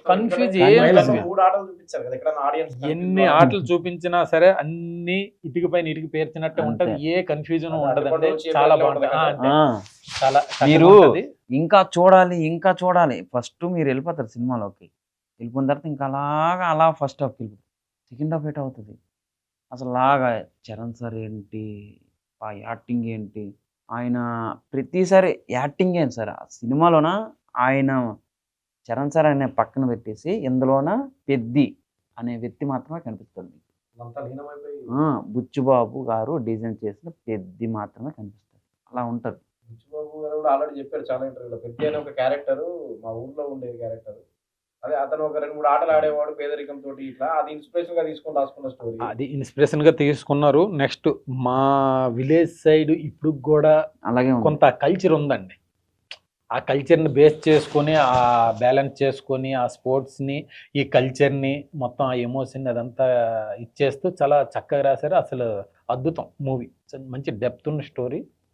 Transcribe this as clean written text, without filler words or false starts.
Confuse ఎన్ని ఆటలు చూపించినా సరే అన్ని ఇటుక పైన ఇటుక పేర్చినట్టే ఉంటది, ఏ కన్ఫ్యూజన్ ఉండదండి. చాలా బాగుంటది. చాలా మీరు ఇంకా చూడాలి ఫస్ట్ మీరు వెళ్ళిపోతారు సినిమాలోకి. వెళ్ళిపోయిన తర్వాత ఇంకా అలా ఫస్ట్ హాఫ్కి వెళ్ళిపోతారు, సెకండ్ హాఫ్ ఎట్ అవుతుంది అసలు లాగా. చరణ్ సార్ ఏంటి, ఆ యాక్టింగ్ ఏంటి, ఆయన ప్రతిసారి యాక్టింగ్ ఏంటి సార్. ఆ సినిమాలోన ఆయన చరణ్ సార్ అనే పక్కన పెట్టేసి ఇందులోన పెద్ది అనే వ్యక్తి మాత్రమే కనిపిస్తుంది. బుచ్చుబాబు గారు డిజైన్ చేసిన పెద్ది మాత్రమే కనిపిస్తుంది, అలా ఉంటది. బుచ్చుబాబు గారు కూడా ఆల్రెడీ చెప్పారు చాలా ఇంటర్వ్యూలో, పెద్ది అనే ఒక క్యారెక్టర్ మా ఊర్లో ఉండే క్యారెక్టర్, అదే అతను ఒక 2-3 ఆటలు ఆడేవాడు పేదరికం తోటి, ఇట్లా అది ఇన్స్పిరేషన్ గా తీసుకొని రాసుకున్న స్టోరీ. అది ఇన్స్పిరేషన్ గా తీసుకున్నారు. నెక్స్ట్ మా విలేజ్ సైడ్ ఇప్పుడు కూడా అలాగే కొంత కల్చర్ ఉందండి. ఆ కల్చర్ని బేస్ చేసుకొని, ఆ బ్యాలెన్స్ చేసుకొని, ఆ స్పోర్ట్స్ని, ఈ కల్చర్ని మొత్తం ఆ ఎమోషన్ అదంతా ఇచ్చేస్తూ చాలా చక్కగా రాశారు. అసలు అద్భుతం మూవీ, మంచి డెప్త్ ఉన్న స్టోరీ.